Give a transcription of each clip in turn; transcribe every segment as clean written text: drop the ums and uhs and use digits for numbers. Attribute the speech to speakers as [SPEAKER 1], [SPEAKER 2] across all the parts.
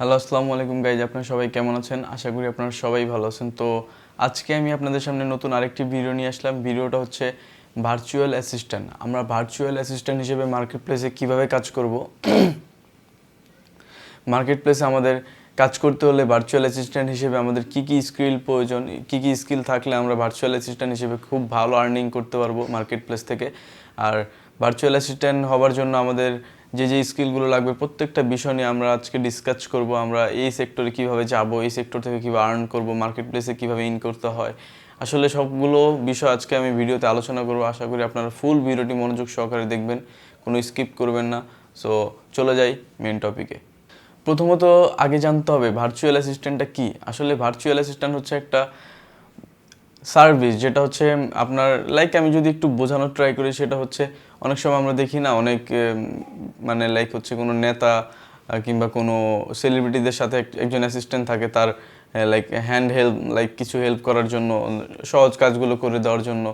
[SPEAKER 1] Hello, আসসালামু আলাইকুম guys. আপনারা সবাই কেমন আছেন? আশা করি আপনারা সবাই ভালো আছেন। তো আজকে আমি আপনাদের সামনে নতুন আরেকটি ভিডিও নিয়ে আসলাম। ভিডিওটা হচ্ছে ভার্চুয়াল অ্যাসিস্ট্যান্ট। আমরা ভার্চুয়াল অ্যাসিস্ট্যান্ট হিসেবে মার্কেট প্লেসে কীভাবে কাজ করব, মার্কেট প্লেসে আমাদের কাজ করতে হলে ভার্চুয়াল অ্যাসিস্ট্যান্ট হিসেবে আমাদের কী কী স্কিল প্রয়োজন, কী কী স্কিল থাকলে আমরা ভার্চুয়াল অ্যাসিস্ট্যান্ট হিসেবে খুব ভালো আর্নিং করতে পারবো মার্কেট প্লেস থেকে। আর ভার্চুয়াল অ্যাসিস্ট্যান্ট হওয়ার জন্য আমাদের যে স্কিলগুলো লাগবে প্রত্যেকটা বিষয় নিয়ে আমরা আজকে ডিসকাস করব। আমরা এই সেক্টরে কীভাবে যাব, এই সেক্টর থেকে কীভাবে আর্ন করব, মার্কেট প্লেসে কীভাবে ইন করতে হয়, আসলে সবগুলো বিষয় আজকে আমি ভিডিওতে আলোচনা করব। আশা করি আপনারা ফুল ভিডিওটি মনোযোগ সহকারে দেখবেন, কোনো স্কিপ করবেন না। সো চলে যাই মেন টপিকে। প্রথমত আগে জানতে হবে ভার্চুয়াল অ্যাসিস্ট্যান্টটা কী। আসলে ভার্চুয়াল অ্যাসিস্ট্যান্ট হচ্ছে একটা সার্ভিস, যেটা হচ্ছে আপনার আমি যদি একটু বোঝানোর ট্রাই করি, সেটা হচ্ছে অনেক সময় আমরা দেখি না, অনেক হচ্ছে কোনো নেতা কিংবা কোনো সেলিব্রিটিদের সাথে একজন অ্যাসিস্ট্যান্ট থাকে, তার হ্যান্ড হেল্প কিছু হেল্প করার জন্য, সহজ কাজগুলো করে দেওয়ার জন্য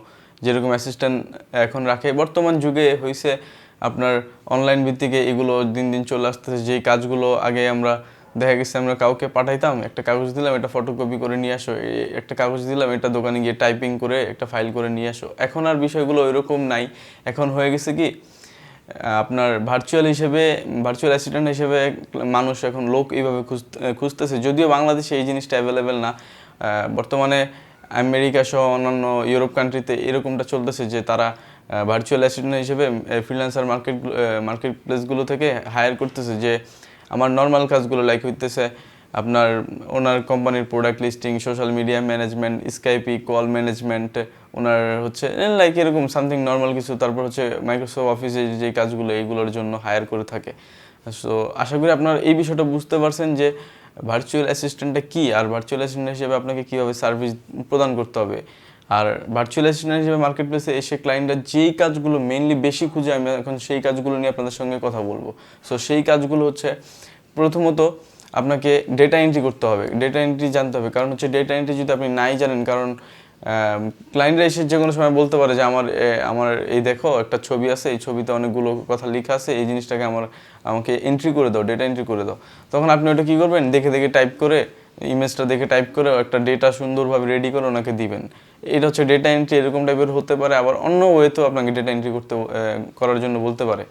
[SPEAKER 1] যেরকম অ্যাসিস্ট্যান্ট এখন রাখে। বর্তমান যুগে হয়েছে আপনার অনলাইন ভিত্তিকে এগুলো দিন দিন চলে আসতেছে। যেই কাজগুলো আগে আমরা দেখা গেছে আমরা কাউকে পাঠাইতাম, একটা কাগজ দিলাম, এটা ফটোকপি করে নিয়ে আসো, একটা কাগজ দিলাম, এটা দোকানে গিয়ে টাইপিং করে একটা ফাইল করে নিয়ে আসো। এখন আর বিষয়গুলো ওইরকম নাই। এখন হয়ে গেছে কি, আপনার ভার্চুয়াল অ্যাসিস্ট্যান্ট হিসেবে মানুষ এখন লোক এইভাবে খুঁজতেছে। যদিও বাংলাদেশে এই জিনিসটা অ্যাভেলেবেল না। বর্তমানে আমেরিকা সহ অন্যান্য ইউরোপ কান্ট্রিতে এরকমটা চলতেছে যে তারা ভার্চুয়াল অ্যাসিস্ট্যান্ট হিসেবে ফ্রিল্যান্সার মার্কেট প্লেসগুলো থেকে হায়ার করতেছে। যে আমার নর্মাল কাজগুলো হইতেছে আপনার ওনার কোম্পানির product listing, social media management, Skype call management, ওনার হচ্ছে এরকম সামথিং নর্মাল কিছু। তারপর হচ্ছে মাইক্রোসফট অফিসে যে কাজগুলো এইগুলোর জন্য হায়ার করে থাকে। সো আশা করি আপনার এই বিষয়টা বুঝতে পারছেন যে ভার্চুয়াল অ্যাসিস্ট্যান্টটা কী, আর ভার্চুয়াল অ্যাসিস্ট্যান্ট হিসেবে আপনাকে কীভাবে সার্ভিস প্রদান করতে হবে। আর ভার্চুয়াল অ্যাসিস্ট্যান্ট হিসেবে মার্কেট প্লেসে এসে ক্লায়েন্টরা যেই কাজগুলো মেইনলি বেশি খুঁজে, আমি এখন সেই কাজগুলো নিয়ে আপনাদের সঙ্গে কথা বলবো। সো সেই কাজগুলো হচ্ছে, প্রথমত আপনাকে ডেটা এন্ট্রি করতে হবে, ডেটা এন্ট্রি জানতে হবে। কারণ হচ্ছে ডেটা এন্ট্রি যদি আপনি নাই জানেন, কারণ ক্লায়েন্টরা এসে যে কোনো সময় বলতে পারে যে আমার এই দেখো একটা ছবি আছে, এই ছবিতে অনেকগুলো কথা লেখা আছে, এই জিনিসটাকে আমাকে এন্ট্রি করে দাও, ডেটা এন্ট্রি করে দাও। তখন আপনি ওটা কী করবেন, দেখে টাইপ করে, ইমেজটা দেখে টাইপ করে একটা ডেটা সুন্দরভাবে রেডি করে ওনাকে দিবেন। এটা হচ্ছে ডেটা এন্ট্রি। এরকম টাইপের হতে পারে, আবার অন্য ওয়েতেও আপনাকে ডেটা এন্ট্রি করার জন্য বলতে পারে।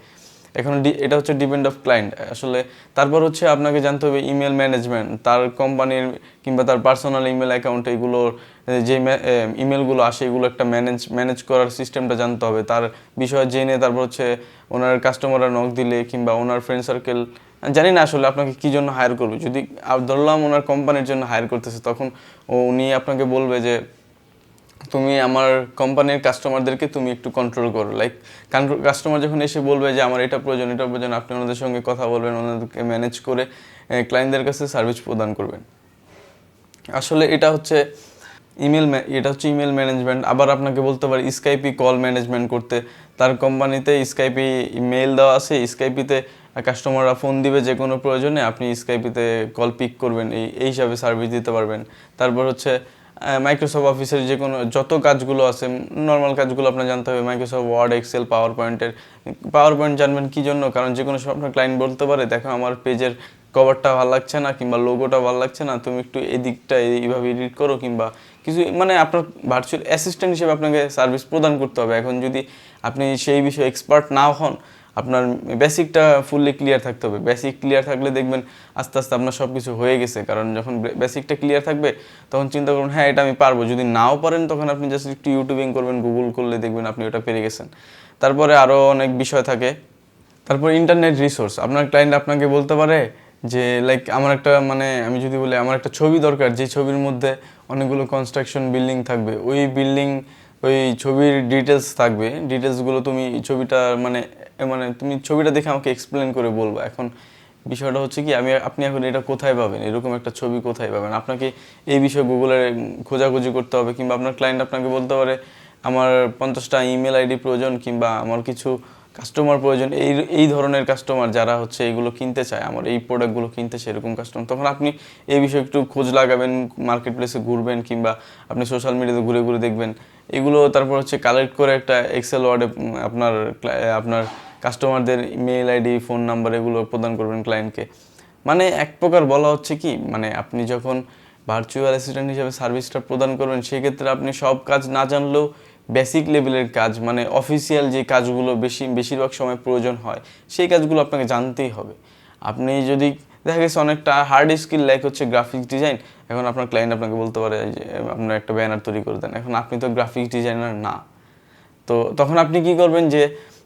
[SPEAKER 1] এখন এটা হচ্ছে ডিপেন্ড অফ ক্লায়েন্ট আসলে। তারপর হচ্ছে আপনাকে জানতে হবে ইমেল ম্যানেজমেন্ট, তার কোম্পানির কিংবা তার পার্সোনাল ইমেল অ্যাকাউন্ট, এগুলোর যে ইমেলগুলো আসে এগুলো একটা ম্যানেজ করার সিস্টেমটা জানতে হবে। তার বিষয়ে জেনে তারপর হচ্ছে ওনার কাস্টমাররা নক দিলে কিংবা ওনার ফ্রেন্ড সার্কেল, জানি না আসলে আপনাকে কী জন্য হায়ার করবে। যদি ধরলাম ওনার কোম্পানির জন্য হায়ার করতেছে, তখন উনি আপনাকে বলবে যে তুমি আমার কোম্পানির কাস্টমারদেরকে তুমি একটু কন্ট্রোল করো। কাস্টমার যখন এসে বলবে যে আমার এটা প্রয়োজন, আপনি ওনাদের সঙ্গে কথা বলবেন, ওনাদেরকে ম্যানেজ করে ক্লায়েন্টদের কাছে সার্ভিস প্রদান করবেন। আসলে এটা হচ্ছে ইমেল ম্যানেজমেন্ট। আবার আপনাকে বলতে পারি স্কাইপি কল ম্যানেজমেন্ট করতে। তার কোম্পানিতে স্কাইপি মেইল দেওয়া আছে, স্কাইপিতে কাস্টমাররা ফোন দিবে যে কোনো প্রয়োজনে, আপনি স্কাইপিতে কল পিক করবেন, এই হিসাবে সার্ভিস দিতে পারবেন। তারপর হচ্ছে মাইক্রোসফট অফিসের যে কোনো যত কাজগুলো আছে, নর্মাল কাজগুলো আপনার জানতে হবে। Microsoft Word, Excel, PowerPoint জানবেন কী জন্য, কারণ যে কোনো সময় আপনার ক্লায়েন্ট বলতে পারে দেখো আমার পেজের কভারটা ভালো লাগছে না কিংবা লোগোটা ভালো লাগছে না, তুমি একটু এদিকটা এইভাবে এডিট করো, কিংবা কিছু আপনার ভার্চুয়াল অ্যাসিস্ট্যান্ট হিসেবে আপনাকে সার্ভিস প্রদান করতে হবে। এখন যদি আপনি সেই বিষয়ে এক্সপার্ট নাও হন, আপনার বেসিকটা ফুললি ক্লিয়ার থাকতে হবে। বেসিক ক্লিয়ার থাকলে দেখবেন আস্তে আস্তে আপনার সব কিছু হয়ে গেছে। কারণ যখন বেসিকটা ক্লিয়ার থাকবে তখন চিন্তা করুন হ্যাঁ এটা আমি পারবো। যদি নাও পারেন তখন আপনি জাস্ট একটু ইউটিউবিং করবেন, গুগল করলে দেখবেন আপনি ওটা পেরে গেছেন। তারপরে আরও অনেক বিষয় থাকে। তারপর ইন্টারনেট রিসোর্স, আপনার ক্লায়েন্ট আপনাকে বলতে পারে যে আমার একটা আমি যদি বলি আমার একটা ছবি দরকার, যে ছবির মধ্যে অনেকগুলো কনস্ট্রাকশন বিল্ডিং থাকবে, ওই ছবির ডিটেলস থাকবে, ডিটেলসগুলো তুমি ছবিটা তুমি ছবিটা দেখে আমাকে এক্সপ্লেন করে বলবো। এখন বিষয়টা হচ্ছে কি, আপনি এখন এটা কোথায় পাবেন, এরকম একটা ছবি কোথায় পাবেন, আপনাকে এই বিষয়ে গুগলে খোঁজাখুঁজি করতে হবে। কিংবা আপনার ক্লায়েন্ট আপনাকে বলতে পারে আমার 50টা ইমেল আইডি প্রয়োজন, কিংবা আমার কিছু কাস্টমার প্রয়োজন, এই ধরনের কাস্টমার যারা হচ্ছে এইগুলো কিনতে চায়, আমার এই প্রোডাক্টগুলো কিনতে চায়, এরকম কাস্টমার। তখন আপনি এই বিষয়ে একটু খোঁজ লাগাবেন, মার্কেট প্লেসে ঘুরবেন, কিংবা আপনি সোশ্যাল মিডিয়াতে ঘুরে ঘুরে দেখবেন এগুলো। তারপর হচ্ছে কালেক্ট করে একটা এক্সেল ওয়ার্ডে আপনার কাস্টমারদের মেইল আইডি, ফোন নাম্বার এগুলো প্রদান করবেন ক্লায়েন্টকে। মানে এক প্রকার বলা হচ্ছে কি, মানে আপনি যখন ভার্চুয়াল অ্যাসিস্ট্যান্ট হিসেবে সার্ভিসটা প্রদান করবেন, সেক্ষেত্রে আপনি সব কাজ না জানলেও বেসিক লেভেলের কাজ, মানে অফিসিয়াল যে কাজগুলো বেশিরভাগ সময় প্রয়োজন হয়, সেই কাজগুলো আপনাকে জানতেই হবে। আপনি যদি দেখা গেছে অনেকটা হার্ড স্কিল লাইক হচ্ছে গ্রাফিক্স ডিজাইন, এখন আপনার ক্লায়েন্ট আপনাকে বলতে পারে যে আপনার একটা ব্যানার তৈরি করে দেন, এখন আপনি তো গ্রাফিক্স ডিজাইনার না, তো তখন আপনি কি করবেন যে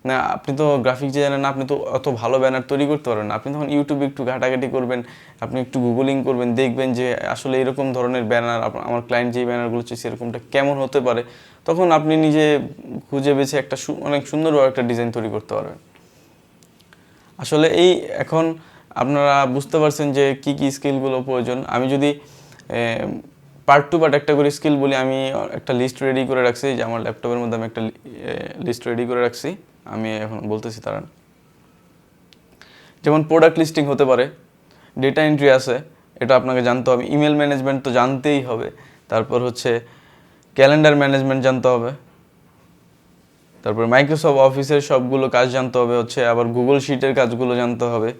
[SPEAKER 1] না, আপনি তো গ্রাফিক্স ডিজাইনার না, আপনি তো অত ভালো ব্যানার তৈরি করতে পারবেন না। আপনি তখন ইউটিউবে একটু ঘাটাঘাটি করবেন, আপনি একটু গুগলিং করবেন, দেখবেন যে আসলে এরকম ধরনের ব্যানার আমার ক্লায়েন্ট যে ব্যানারগুলো চাইছে এরকমটা কেমন হতে পারে। তখন আপনি নিজে খুঁজে বেছে একটা অনেক সুন্দরভাবে একটা ডিজাইন তৈরি করতে পারবেন। আসলে এই এখন আপনারা বুঝতে পারছেন যে কি কি স্কিলগুলো প্রয়োজন। আমি যদি পার্ট টু পার্ট একটা করে স্কিল বলি, আমি একটা লিস্ট রেডি করে রাখছি, যে আমার ল্যাপটপের মধ্যে আমি একটা লিস্ট রেডি করে রাখছি, আমি এখন বলতেছি তারা। যেমন প্রোডাক্ট লিস্টিং হতে পারে, ডেটা এন্ট্রি আছে, এটা আপনাকে জানতে হবে, ইমেল ম্যানেজমেন্ট তো জানতেই হবে, তারপর হচ্ছে ক্যালেন্ডার ম্যানেজমেন্ট জানতে হবে, তারপর মাইক্রোসফট অফিসের সবগুলো কাজ জানতে হবে, হচ্ছে আবার গুগল শিটের কাজগুলো জানতে হবে।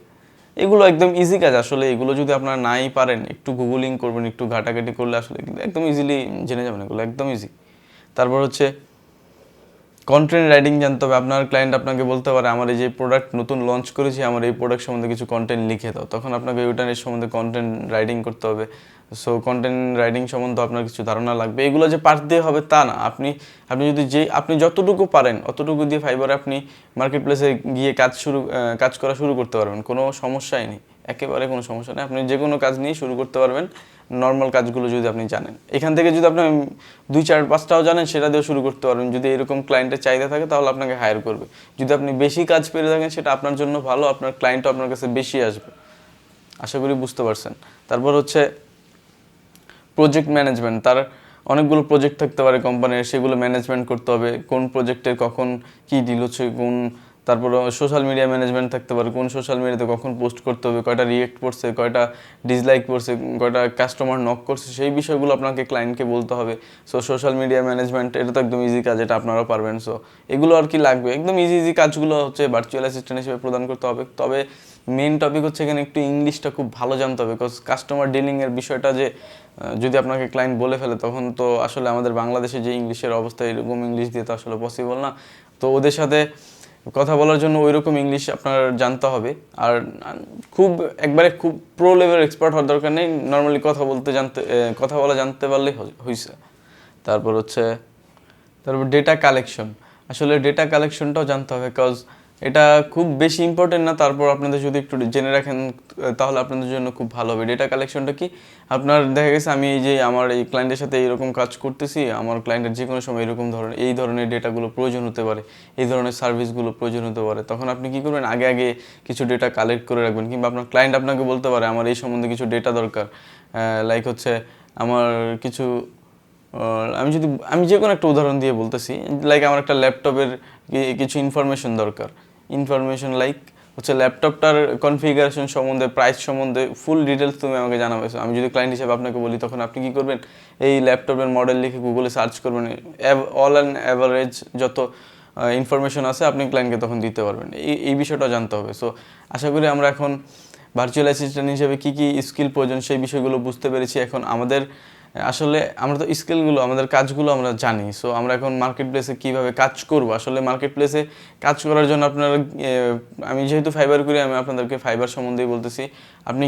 [SPEAKER 1] এগুলো একদম ইজি কাজ, আসলে এগুলো যদি আপনারা নাই পারেন, একটু গুগলিং করবেন, একটু ঘাটাঘাটি করলে আসলে একদম ইজিলি জেনে যাবেন, এগুলো একদম ইজি। তারপর হচ্ছে কন্টেন্ট রাইটিং জানতে হবে। আপনার ক্লায়েন্ট আপনাকে বলতে পারে আমার এই যে প্রোডাক্ট নতুন লঞ্চ করেছি, আমার এই প্রোডাক্ট সম্বন্ধে কিছু কন্টেন্ট লিখে দাও, তখন আপনাকে ওইটার সম্বন্ধে কন্টেন্ট রাইটিং করতে হবে। সো কন্টেন্ট রাইটিং সম্বন্ধে আপনার কিছু ধারণা লাগবে। এগুলো যে পার্ট দিয়ে হবে তা না, আপনি যদি আপনি যতটুকু পারেন অতটুকু দিয়ে ফাইবারে আপনি মার্কেট প্লেসে গিয়ে কাজ করা শুরু করতে পারবেন, কোনো সমস্যাই নেই, একেবারে কোনো সমস্যা নেই। আপনি যে কোনো কাজ নিয়ে শুরু করতে পারবেন, নর্মাল কাজগুলো যদি আপনি জানেন। এখান থেকে যদি আপনি 2-4-5টাও জানেন, সেটা দিয়ে শুরু করতে পারবেন। যদি এরকম ক্লায়েন্টের চাহিদা থাকে তাহলে আপনাকে হায়ার করবে। যদি আপনি বেশি কাজ পেরে থাকেন, সেটা আপনার জন্য ভালো, আপনার ক্লায়েন্টও আপনার কাছে বেশি আসবে। আশা করি বুঝতে পারছেন। তারপর হচ্ছে প্রজেক্ট ম্যানেজমেন্ট, তার অনেকগুলো প্রজেক্ট থাকতে পারে কোম্পানির, সেগুলো ম্যানেজমেন্ট করতে হবে, কোন প্রজেক্টের কখন কী ডিল হচ্ছে, তারপর সোশ্যাল মিডিয়া ম্যানেজমেন্ট থাকতে পারে, কোন সোশ্যাল মিডিয়াতে কখন পোস্ট করতে হবে, কয়টা রিয়েক্ট করছে, কয়টা ডিসলাইক করছে, কয়টা কাস্টমার নক করছে, সেই বিষয়গুলো আপনাকে ক্লায়েন্টকে বলতে হবে। সো সোশ্যাল মিডিয়া ম্যানেজমেন্ট এটা তো একদম ইজি কাজ, এটা আপনারাও পারবেন। সো এগুলো আর কি লাগবে, একদম ইজি কাজগুলো হচ্ছে ভার্চুয়াল অ্যাসিস্ট্যান্ট হিসেবে প্রদান করতে হবে। তবে মেন টপিক হচ্ছে এখানে একটু ইংলিশটা খুব ভালো জানতে হবে, বিকজ কাস্টমার ডিলিংয়ের বিষয়টা যে যদি আপনাকে ক্লায়েন্ট বলে ফেলে, তখন তো আসলে আমাদের বাংলাদেশে যে ইংলিশের অবস্থা, এরকম ইংলিশ দিয়ে তো আসলে পসিবল না। তো ওদের সাথে কথা বলার জন্য ওই রকম ইংলিশ আপনার জানতে হবে। আর খুব প্রো লেভেল এক্সপার্ট হওয়ার দরকার নেই, নর্মালি কথা বলা জানতে পারলেই হয়েছে। তারপর ডেটা কালেকশন, আসলে ডেটা কালেকশনটাও জানতে হবে, বিকজ এটা খুব বেশি ইম্পর্টেন্ট না, তারপর আপনাদের যদি একটু জেনে রাখেন তাহলে আপনাদের জন্য খুব ভালো হবে। ডেটা কালেকশনটা কি, আপনার দেখা গেছে আমি এই যে আমার এই ক্লায়েন্টের সাথে এইরকম কাজ করতেছি, আমার ক্লায়েন্টের যে কোনো সময় এই ধরনের ডেটাগুলো প্রয়োজন হতে পারে, এই ধরনের সার্ভিসগুলো প্রয়োজন হতে পারে, তখন আপনি কি করবেন, আগে কিছু ডেটা কালেক্ট করে রাখবেন। কিংবা আপনার ক্লায়েন্ট আপনাকে বলতে পারে আমার এই সম্বন্ধে কিছু ডেটা দরকার, লাইক হচ্ছে আমার কিছু আমি যে কোনো একটা উদাহরণ দিয়ে বলতেছি, লাইক আমার একটা ল্যাপটপের কিছু ইনফরমেশন দরকার, লাইক হচ্ছে ল্যাপটপটার কনফিগারেশন সম্বন্ধে, প্রাইস সম্বন্ধে ফুল ডিটেলস তুমি আমাকে জানাবে। আমি যদি ক্লায়েন্ট হিসেবে আপনাকে বলি, তখন আপনি কি করবেন, এই ল্যাপটপের মডেল লিখে গুগলে সার্চ করবেন, অল অ্যান্ড অ্যাভারেজ যত ইনফরমেশন আছে আপনি ক্লায়েন্টকে তখন দিতে পারবেন। এই বিষয়টা জানতে হবে। সো আশা করি আমরা এখন ভার্চুয়াল অ্যাসিস্ট্যান্ট হিসেবে কী কী স্কিল প্রয়োজন সেই বিষয়গুলো বুঝতে পেরেছি। এখন আমরা তো স্কিলগুলো, আমাদের কাজগুলো আমরা জানি। সো আমরা এখন মার্কেট প্লেসে কীভাবে কাজ করব, আসলে মার্কেট প্লেসে কাজ করার জন্য আপনারা, আমি যেহেতু ফাইবার করি, আমি আপনাদেরকে ফাইবার সম্বন্ধেই বলতেছি। আপনি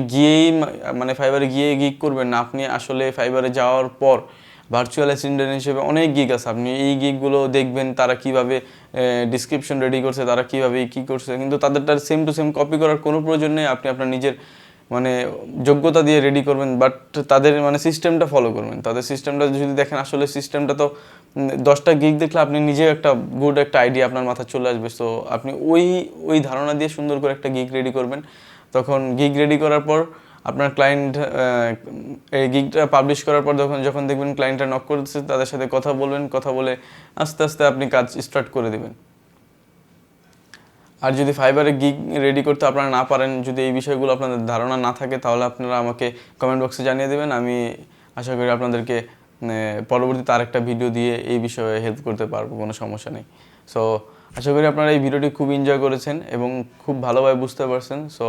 [SPEAKER 1] মানে ফাইবারে গিয়ে গিগ করবেন না, আপনি আসলে ফাইবারে যাওয়ার পর ভার্চুয়াল অ্যাসিস্ট্যান্ট হিসেবে অনেক গিগ আছে, আপনি এই গিগগুলো দেখবেন, তারা কীভাবে ডিসক্রিপশন রেডি করছে, তারা কীভাবে কী করছে, কিন্তু তাদেরটার সেম টু সেম কপি করার কোনো প্রয়োজন নেই। আপনি আপনার নিজের মানে যোগ্যতা দিয়ে রেডি করবেন, বাট তাদের মানে সিস্টেমটা ফলো করবেন। তাদের সিস্টেমটা যদি দেখেন, আসলে সিস্টেমটা তো 10টা গিগ দেখলে আপনি নিজে একটা আইডিয়া আপনার মাথায় চলে আসবে। সো আপনি ওই ধারণা দিয়ে সুন্দর করে একটা গিগ রেডি করবেন। তখন গিগ রেডি করার পর আপনার ক্লায়েন্ট এই গিগটা পাবলিশ করার পর যখন দেখবেন ক্লায়েন্টটা নক করতেছে, তাদের সাথে কথা বলবেন, কথা বলে আস্তে আস্তে আপনি কাজ স্টার্ট করে দেবেন। আর যদি ফাইবারে গিগ রেডি করতে আপনারা না পারেন, যদি এই বিষয়গুলো আপনাদের ধারণা না থাকে, তাহলে আপনারা আমাকে কমেন্ট বক্সে জানিয়ে দেবেন। আমি আশা করি আপনাদেরকে পরবর্তীতে আরেকটা ভিডিও দিয়ে এই বিষয়ে হেল্প করতে পারবো, কোনো সমস্যা নেই। সো আশা করি আপনারা এই ভিডিওটি খুব এনজয় করেছেন এবং খুব ভালোভাবে বুঝতে পারছেন। সো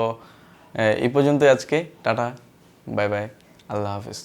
[SPEAKER 1] এই পর্যন্তই আজকে। টাটা, বাই বাই, আল্লাহ হাফেজ।